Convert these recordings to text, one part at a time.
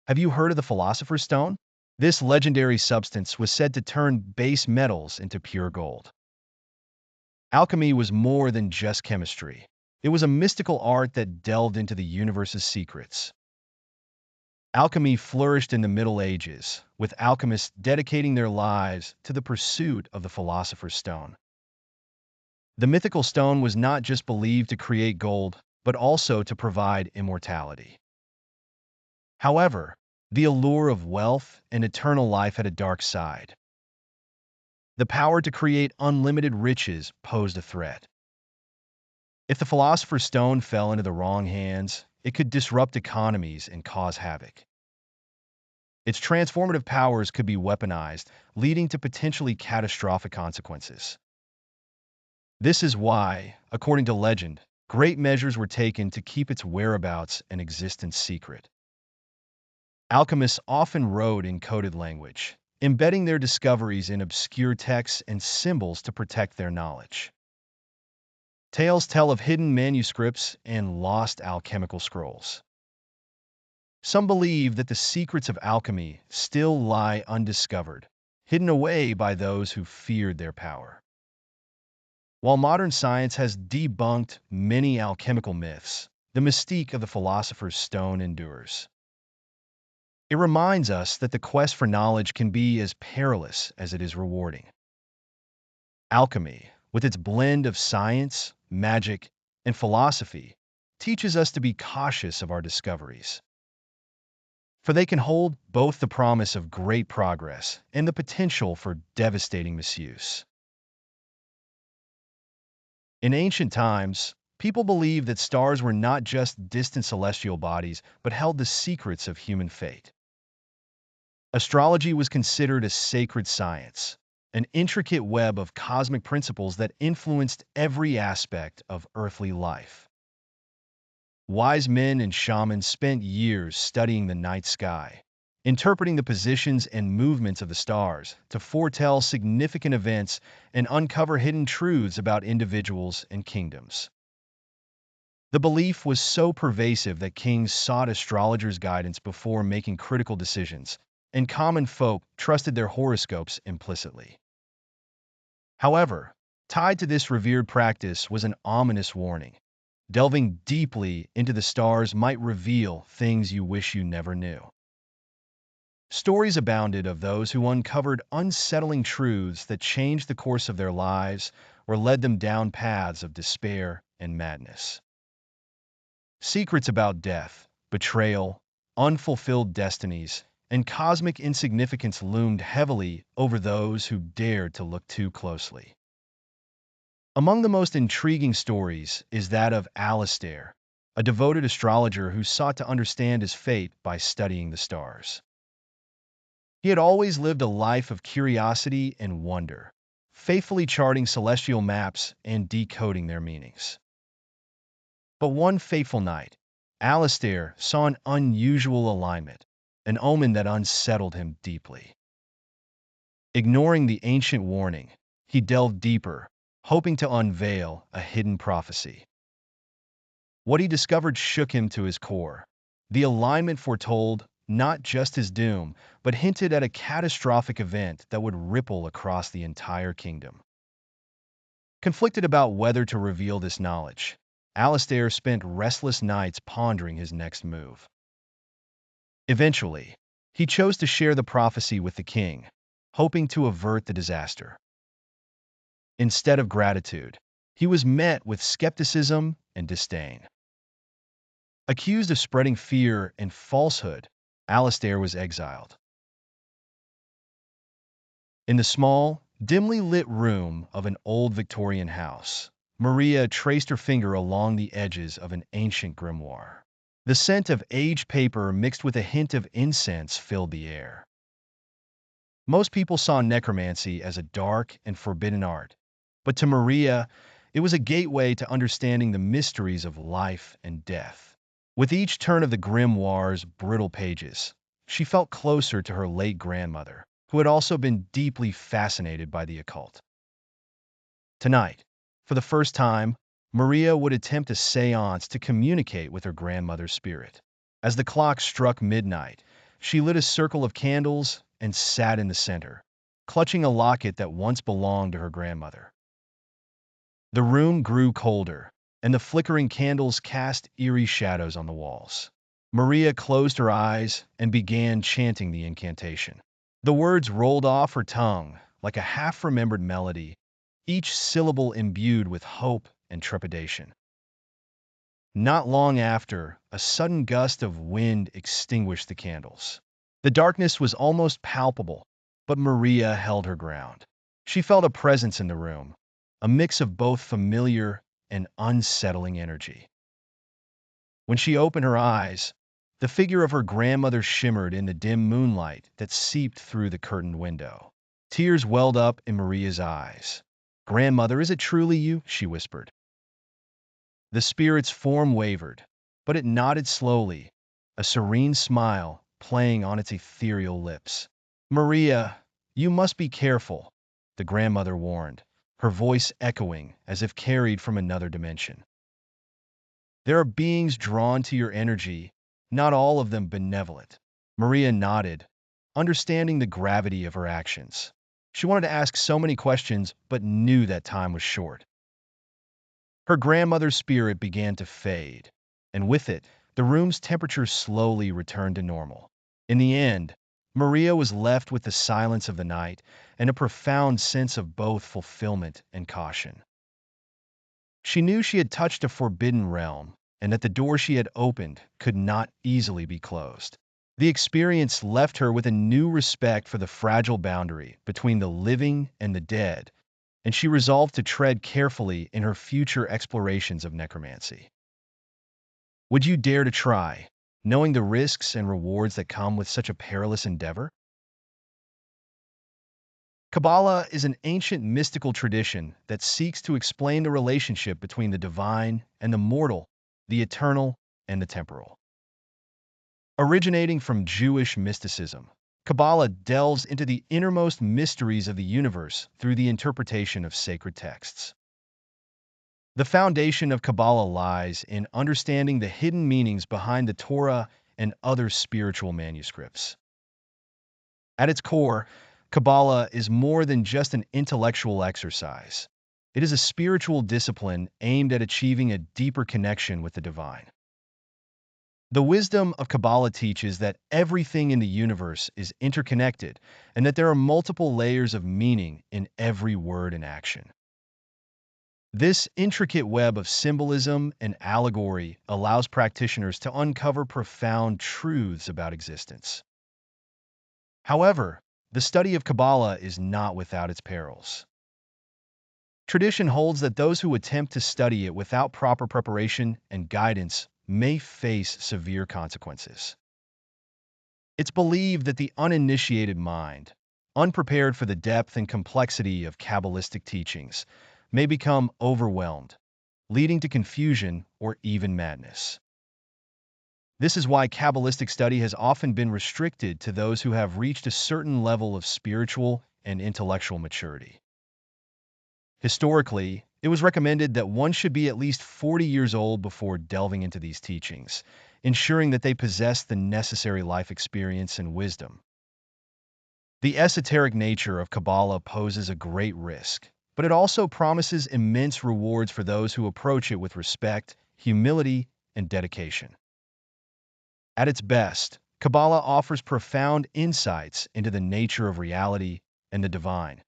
Have you heard of the Philosopher's Stone? This legendary substance was said to turn base metals into pure gold. Alchemy was more than just chemistry. It was a mystical art that delved into the universe's secrets. Alchemy flourished in the Middle Ages, with alchemists dedicating their lives to the pursuit of the Philosopher's Stone. The mythical stone was not just believed to create gold, but also to provide immortality. However, the allure of wealth and eternal life had a dark side. The power to create unlimited riches posed a threat. If the Philosopher's Stone fell into the wrong hands, it could disrupt economies and cause havoc. Its transformative powers could be weaponized, leading to potentially catastrophic consequences. This is why, according to legend, great measures were taken to keep its whereabouts and existence secret. Alchemists often wrote in coded language, embedding their discoveries in obscure texts and symbols to protect their knowledge. Tales tell of hidden manuscripts and lost alchemical scrolls. Some believe that the secrets of alchemy still lie undiscovered, hidden away by those who feared their power. While modern science has debunked many alchemical myths, the mystique of the Philosopher's Stone endures. It reminds us that the quest for knowledge can be as perilous as it is rewarding. Alchemy, with its blend of science, magic, and philosophy, teaches us to be cautious of our discoveries. For they can hold both the promise of great progress and the potential for devastating misuse. In ancient times, people believed that stars were not just distant celestial bodies, but held the secrets of human fate. Astrology was considered a sacred science, an intricate web of cosmic principles that influenced every aspect of earthly life. Wise men and shamans spent years studying the night sky, interpreting the positions and movements of the stars to foretell significant events and uncover hidden truths about individuals and kingdoms. The belief was so pervasive that kings sought astrologers' guidance before making critical decisions, and common folk trusted their horoscopes implicitly. However, tied to this revered practice was an ominous warning. Delving deeply into the stars might reveal things you wish you never knew. Stories abounded of those who uncovered unsettling truths that changed the course of their lives or led them down paths of despair and madness. Secrets about death, betrayal, unfulfilled destinies, and cosmic insignificance loomed heavily over those who dared to look too closely. Among the most intriguing stories is that of Alastair, a devoted astrologer who sought to understand his fate by studying the stars. He had always lived a life of curiosity and wonder, faithfully charting celestial maps and decoding their meanings. But one fateful night, Alastair saw an unusual alignment, an omen that unsettled him deeply. Ignoring the ancient warning, he delved deeper, hoping to unveil a hidden prophecy. What he discovered shook him to his core. The alignment foretold not just his doom, but hinted at a catastrophic event that would ripple across the entire kingdom. Conflicted about whether to reveal this knowledge, Alastair spent restless nights pondering his next move. Eventually, he chose to share the prophecy with the king, hoping to avert the disaster. Instead of gratitude, he was met with skepticism and disdain. Accused of spreading fear and falsehood, Alastair was exiled. In the small, dimly lit room of an old Victorian house, Maria traced her finger along the edges of an ancient grimoire. The scent of aged paper mixed with a hint of incense filled the air. Most people saw necromancy as a dark and forbidden art, but to Maria, it was a gateway to understanding the mysteries of life and death. With each turn of the grimoire's brittle pages, she felt closer to her late grandmother, who had also been deeply fascinated by the occult. Tonight, for the first time, Maria would attempt a seance to communicate with her grandmother's spirit. As the clock struck midnight, She lit a circle of candles and sat in the center, clutching a locket that once belonged to her grandmother. The room grew colder, and the flickering candles cast eerie shadows on the walls. Maria closed her eyes and began chanting the incantation. The words rolled off her tongue like a half-remembered melody, each syllable imbued with hope and trepidation. Not long after, a sudden gust of wind extinguished the candles. The darkness was almost palpable, but Maria held her ground. She felt a presence in the room, a mix of both familiar and unsettling energy. When she opened her eyes, the figure of her grandmother shimmered in the dim moonlight that seeped through the curtained window. Tears welled up in Maria's eyes. "Grandmother, is it truly you?" she whispered. The spirit's form wavered, but it nodded slowly, a serene smile playing on its ethereal lips. "Maria, you must be careful," the grandmother warned, her voice echoing as if carried from another dimension. "There are beings drawn to your energy, not all of them benevolent." Maria nodded, understanding the gravity of her actions. She wanted to ask so many questions, but knew that time was short. Her grandmother's spirit began to fade, and with it, the room's temperature slowly returned to normal. In the end, Maria was left with the silence of the night and a profound sense of both fulfillment and caution. She knew she had touched a forbidden realm, and that the door she had opened could not easily be closed. The experience left her with a new respect for the fragile boundary between the living and the dead, and she resolved to tread carefully in her future explorations of necromancy. Would you dare to try, knowing the risks and rewards that come with such a perilous endeavor? Kabbalah is an ancient mystical tradition that seeks to explain the relationship between the divine and the mortal, the eternal and the temporal. Originating from Jewish mysticism, Kabbalah delves into the innermost mysteries of the universe through the interpretation of sacred texts. The foundation of Kabbalah lies in understanding the hidden meanings behind the Torah and other spiritual manuscripts. At its core, Kabbalah is more than just an intellectual exercise. It is a spiritual discipline aimed at achieving a deeper connection with the divine. The wisdom of Kabbalah teaches that everything in the universe is interconnected and that there are multiple layers of meaning in every word and action. This intricate web of symbolism and allegory allows practitioners to uncover profound truths about existence. However, the study of Kabbalah is not without its perils. Tradition holds that those who attempt to study it without proper preparation and guidance may face severe consequences. It's believed that the uninitiated mind, unprepared for the depth and complexity of Kabbalistic teachings, may become overwhelmed, leading to confusion or even madness. This is why Kabbalistic study has often been restricted to those who have reached a certain level of spiritual and intellectual maturity. Historically, it was recommended that one should be at least 40 years old before delving into these teachings, ensuring that they possess the necessary life experience and wisdom. The esoteric nature of Kabbalah poses a great risk, but it also promises immense rewards for those who approach it with respect, humility, and dedication. At its best, Kabbalah offers profound insights into the nature of reality and the divine,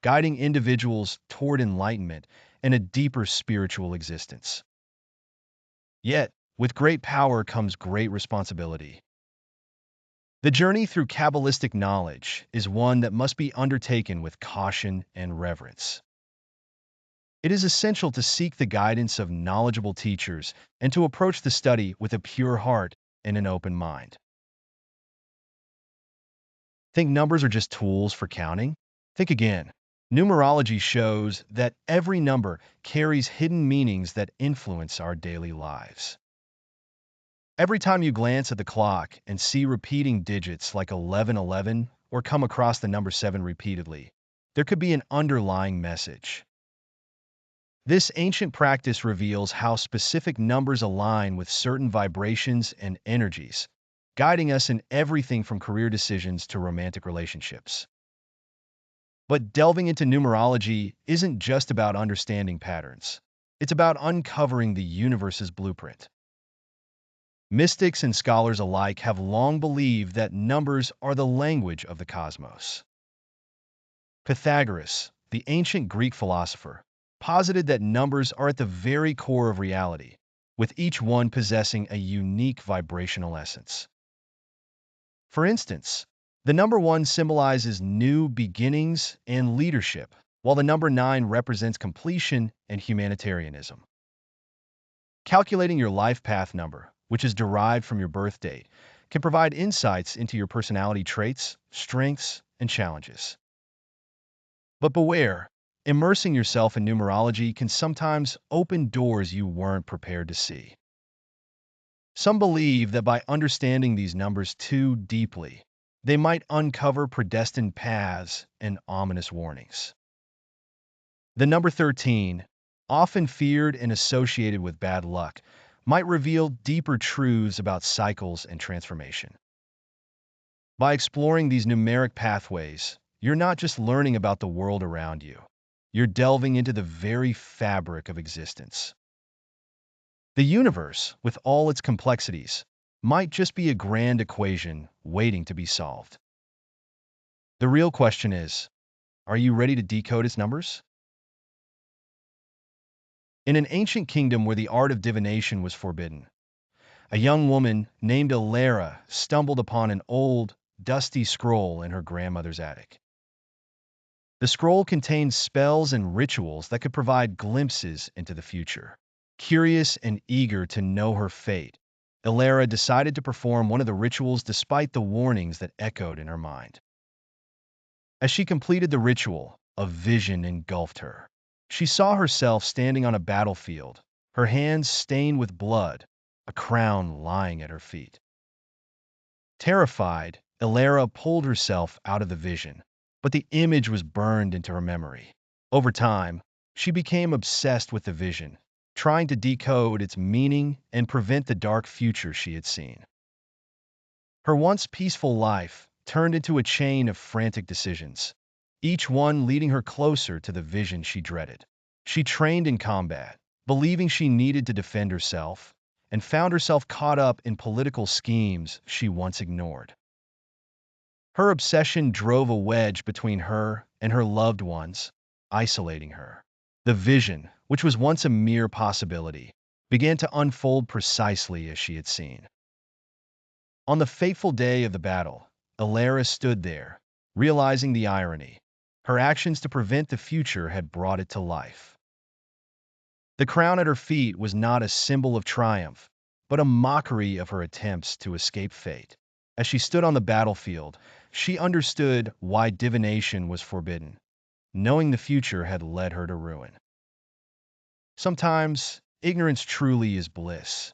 guiding individuals toward enlightenment and a deeper spiritual existence. Yet, with great power comes great responsibility. The journey through Kabbalistic knowledge is one that must be undertaken with caution and reverence. It is essential to seek the guidance of knowledgeable teachers and to approach the study with a pure heart and an open mind. Think numbers are just tools for counting? Think again. Numerology shows that every number carries hidden meanings that influence our daily lives. Every time you glance at the clock and see repeating digits like 1111 or come across the number 7 repeatedly, there could be an underlying message. This ancient practice reveals how specific numbers align with certain vibrations and energies, guiding us in everything from career decisions to romantic relationships. But delving into numerology isn't just about understanding patterns. It's about uncovering the universe's blueprint. Mystics and scholars alike have long believed that numbers are the language of the cosmos. Pythagoras, the ancient Greek philosopher, posited that numbers are at the very core of reality, with each one possessing a unique vibrational essence. For instance, the number 1 symbolizes new beginnings and leadership, while the number 9 represents completion and humanitarianism. Calculating your life path number, which is derived from your birth date, can provide insights into your personality traits, strengths, and challenges. But beware, immersing yourself in numerology can sometimes open doors you weren't prepared to see. Some believe that by understanding these numbers too deeply, they might uncover predestined paths and ominous warnings. The number 13, often feared and associated with bad luck, might reveal deeper truths about cycles and transformation. By exploring these numeric pathways, you're not just learning about the world around you, you're delving into the very fabric of existence. The universe, with all its complexities, might just be a grand equation waiting to be solved. The real question is, are you ready to decode its numbers? In an ancient kingdom where the art of divination was forbidden, a young woman named Alara stumbled upon an old, dusty scroll in her grandmother's attic. The scroll contained spells and rituals that could provide glimpses into the future. Curious and eager to know her fate, Alara decided to perform one of the rituals despite the warnings that echoed in her mind. As she completed the ritual, a vision engulfed her. She saw herself standing on a battlefield, her hands stained with blood, a crown lying at her feet. Terrified, Alara pulled herself out of the vision, but the image was burned into her memory. Over time, she became obsessed with the vision, trying to decode its meaning and prevent the dark future she had seen. Her once peaceful life turned into a chain of frantic decisions, each one leading her closer to the vision she dreaded. She trained in combat, believing she needed to defend herself, and found herself caught up in political schemes she once ignored. Her obsession drove a wedge between her and her loved ones, isolating her. The vision, which was once a mere possibility, began to unfold precisely as she had seen. On the fateful day of the battle, Alara stood there, realizing the irony. Her actions to prevent the future had brought it to life. The crown at her feet was not a symbol of triumph, but a mockery of her attempts to escape fate. As she stood on the battlefield, she understood why divination was forbidden. Knowing the future had led her to ruin. Sometimes, ignorance truly is bliss.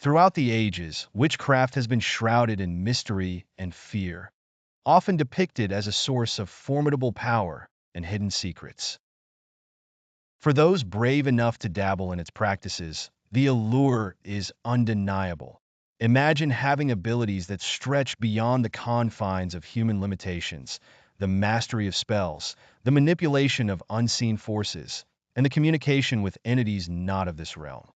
Throughout the ages, witchcraft has been shrouded in mystery and fear, often depicted as a source of formidable power and hidden secrets. For those brave enough to dabble in its practices, the allure is undeniable. Imagine having abilities that stretch beyond the confines of human limitations, the mastery of spells, the manipulation of unseen forces, and the communication with entities not of this realm.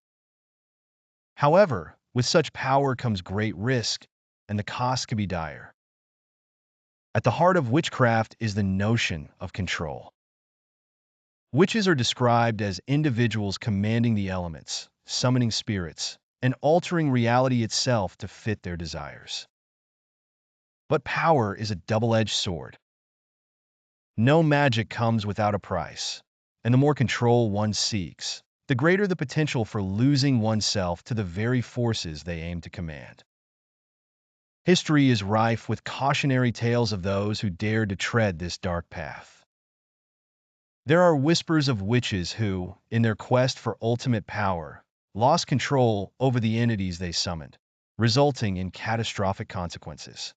However, with such power comes great risk, and the cost can be dire. At the heart of witchcraft is the notion of control. Witches are described as individuals commanding the elements, summoning spirits, and altering reality itself to fit their desires. But power is a double-edged sword. No magic comes without a price, and the more control one seeks, the greater the potential for losing oneself to the very forces they aim to command. History is rife with cautionary tales of those who dared to tread this dark path. There are whispers of witches who, in their quest for ultimate power, lost control over the entities they summoned, resulting in catastrophic consequences.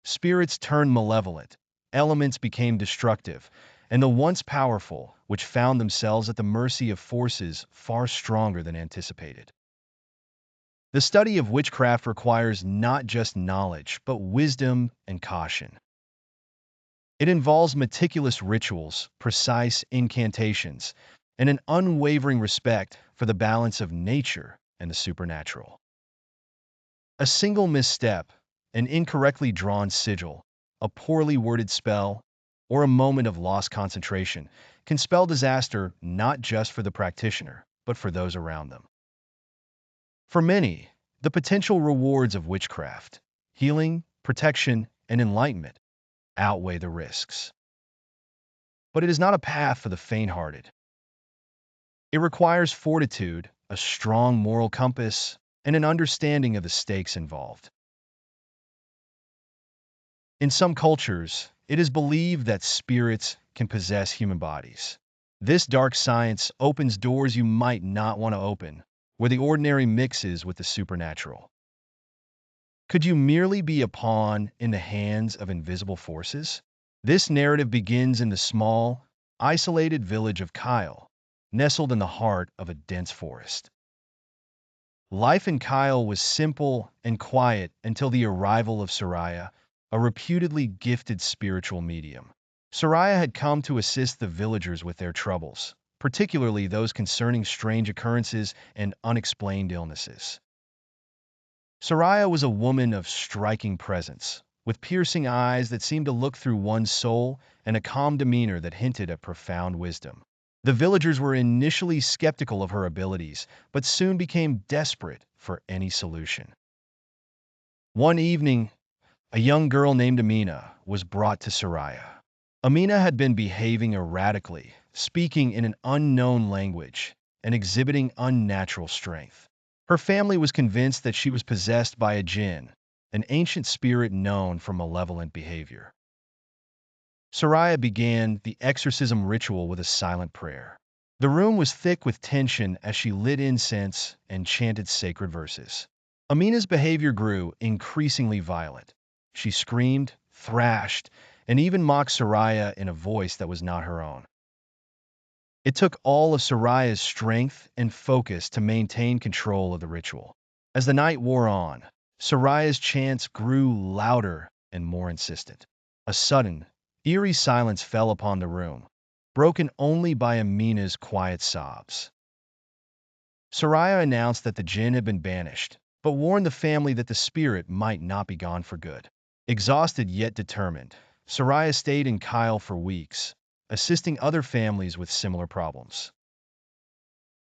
Spirits turned malevolent, elements became destructive, and the once powerful, which found themselves at the mercy of forces far stronger than anticipated. The study of witchcraft requires not just knowledge, but wisdom and caution. It involves meticulous rituals, precise incantations, and an unwavering respect for the balance of nature and the supernatural. A single misstep, an incorrectly drawn sigil, a poorly worded spell, or a moment of lost concentration can spell disaster not just for the practitioner, but for those around them. For many, the potential rewards of witchcraft, healing, protection, and enlightenment, outweigh the risks. But it is not a path for the faint-hearted. It requires fortitude, a strong moral compass, and an understanding of the stakes involved. In some cultures, it is believed that spirits can possess human bodies. This dark science opens doors you might not want to open, where the ordinary mixes with the supernatural. Could you merely be a pawn in the hands of invisible forces? This narrative begins in the small, isolated village of Kyle, nestled in the heart of a dense forest. Life in Kyle was simple and quiet until the arrival of Soraya, a reputedly gifted spiritual medium. Soraya had come to assist the villagers with their troubles, particularly those concerning strange occurrences and unexplained illnesses. Soraya was a woman of striking presence, with piercing eyes that seemed to look through one's soul and a calm demeanor that hinted at profound wisdom. The villagers were initially skeptical of her abilities, but soon became desperate for any solution. One evening, a young girl named Amina was brought to Soraya. Amina had been behaving erratically, speaking in an unknown language, and exhibiting unnatural strength. Her family was convinced that she was possessed by a jinn, an ancient spirit known for malevolent behavior. Soraya began the exorcism ritual with a silent prayer. The room was thick with tension as she lit incense and chanted sacred verses. Amina's behavior grew increasingly violent. She screamed, thrashed, and even mocked Soraya in a voice that was not her own. It took all of Soraya's strength and focus to maintain control of the ritual. As the night wore on, Soraya's chants grew louder and more insistent. A sudden, eerie silence fell upon the room, broken only by Amina's quiet sobs. Soraya announced that the jinn had been banished, but warned the family that the spirit might not be gone for good. Exhausted yet determined, Soraya stayed in Kyle for weeks, assisting other families with similar problems.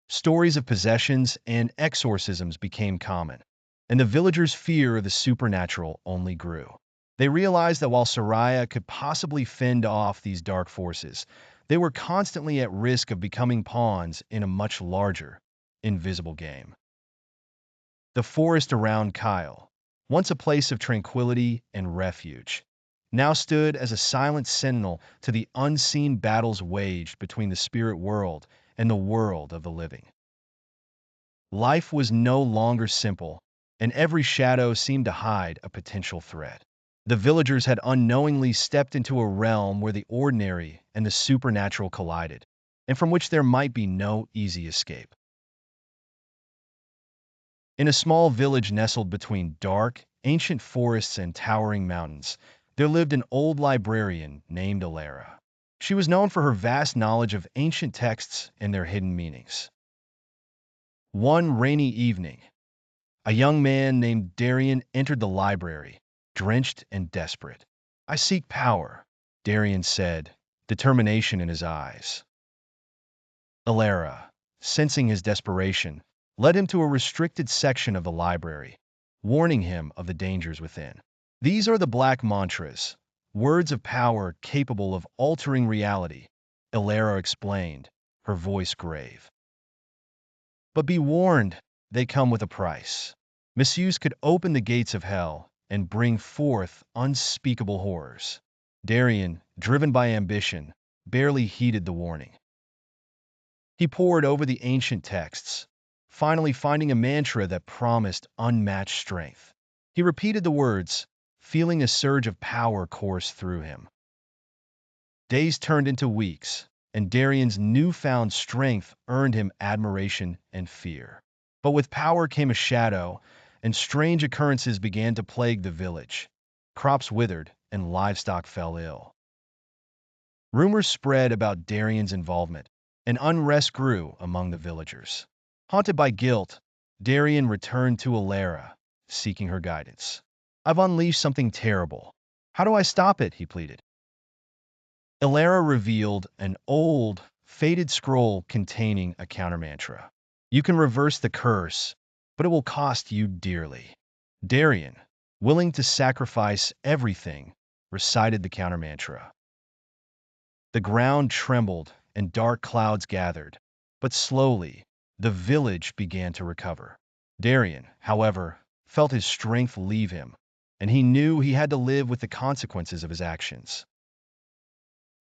Stories of possessions and exorcisms became common, and the villagers' fear of the supernatural only grew. They realized that while Soraya could possibly fend off these dark forces, they were constantly at risk of becoming pawns in a much larger, invisible game. The forest around Kyle, once a place of tranquility and refuge, now stood as a silent sentinel to the unseen battles waged between the spirit world and the world of the living. Life was no longer simple, and every shadow seemed to hide a potential threat. The villagers had unknowingly stepped into a realm where the ordinary and the supernatural collided, and from which there might be no easy escape. In a small village nestled between dark, ancient forests and towering mountains, there lived an old librarian named Alara. She was known for her vast knowledge of ancient texts and their hidden meanings. One rainy evening, a young man named Darian entered the library, drenched and desperate. "I seek power," Darian said, determination in his eyes. Alara, sensing his desperation, led him to a restricted section of the library, warning him of the dangers within. "These are the black mantras, words of power capable of altering reality," Alara explained, her voice grave. "But be warned, they come with a price. Misuse could open the gates of hell and bring forth unspeakable horrors." Darian, driven by ambition, barely heeded the warning. He pored over the ancient texts, finally finding a mantra that promised unmatched strength. He repeated the words, feeling a surge of power course through him. Days turned into weeks, and Darian's newfound strength earned him admiration and fear. But with power came a shadow, and strange occurrences began to plague the village. Crops withered, and livestock fell ill. Rumors spread about Darian's involvement, and unrest grew among the villagers. Haunted by guilt, Darian returned to Alara, seeking her guidance. "I've unleashed something terrible. How do I stop it?" he pleaded. Alara revealed an old, faded scroll containing a countermantra. "You can reverse the curse, but it will cost you dearly." Darian, willing to sacrifice everything, recited the countermantra. The ground trembled and dark clouds gathered, but slowly, the village began to recover. Darian, however, felt his strength leave him, and he knew he had to live with the consequences of his actions.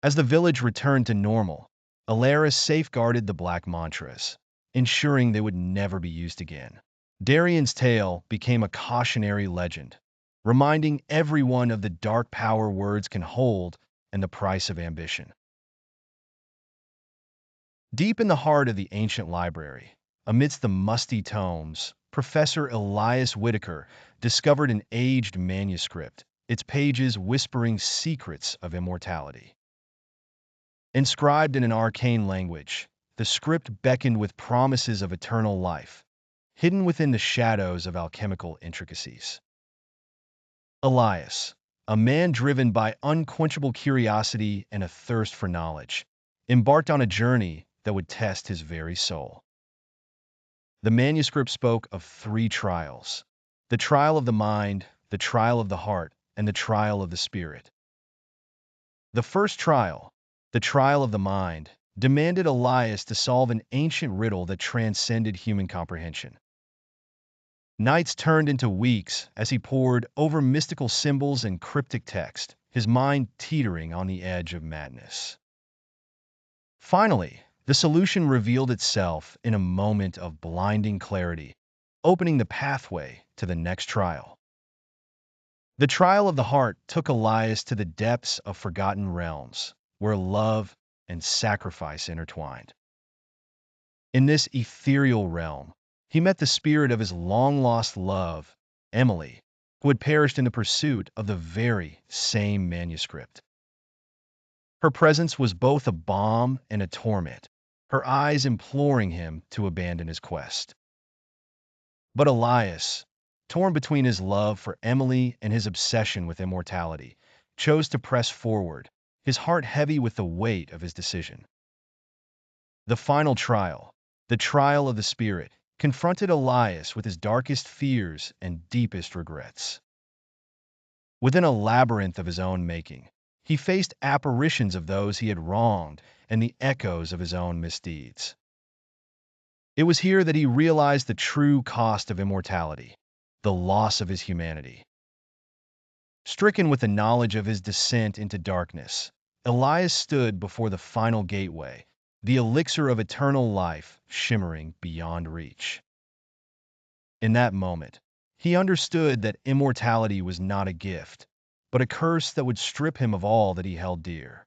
As the village returned to normal, Alaris safeguarded the black mantras, ensuring they would never be used again. Darian's tale became a cautionary legend, reminding everyone of the dark power words can hold and the price of ambition. Deep in the heart of the ancient library, amidst the musty tomes, Professor Elias Whitaker discovered an aged manuscript, its pages whispering secrets of immortality. Inscribed in an arcane language, the script beckoned with promises of eternal life, hidden within the shadows of alchemical intricacies. Elias, a man driven by unquenchable curiosity and a thirst for knowledge, embarked on a journey that would test his very soul. The manuscript spoke of three trials: the trial of the mind, the trial of the heart, and the trial of the spirit. The first trial, the trial of the mind, demanded Elias to solve an ancient riddle that transcended human comprehension. Nights turned into weeks as he pored over mystical symbols and cryptic text, his mind teetering on the edge of madness. Finally, the solution revealed itself in a moment of blinding clarity, opening the pathway to the next trial. The trial of the heart took Elias to the depths of forgotten realms, where love and sacrifice intertwined. In this ethereal realm, he met the spirit of his long-lost love, Emily, who had perished in the pursuit of the very same manuscript. Her presence was both a balm and a torment, her eyes imploring him to abandon his quest. But Elias, torn between his love for Emily and his obsession with immortality, chose to press forward, his heart heavy with the weight of his decision. The final trial, the trial of the spirit, confronted Elias with his darkest fears and deepest regrets. Within a labyrinth of his own making, he faced apparitions of those he had wronged and the echoes of his own misdeeds. It was here that he realized the true cost of immortality, the loss of his humanity. Stricken with the knowledge of his descent into darkness, Elias stood before the final gateway, the elixir of eternal life shimmering beyond reach. In that moment, he understood that immortality was not a gift, but a curse that would strip him of all that he held dear.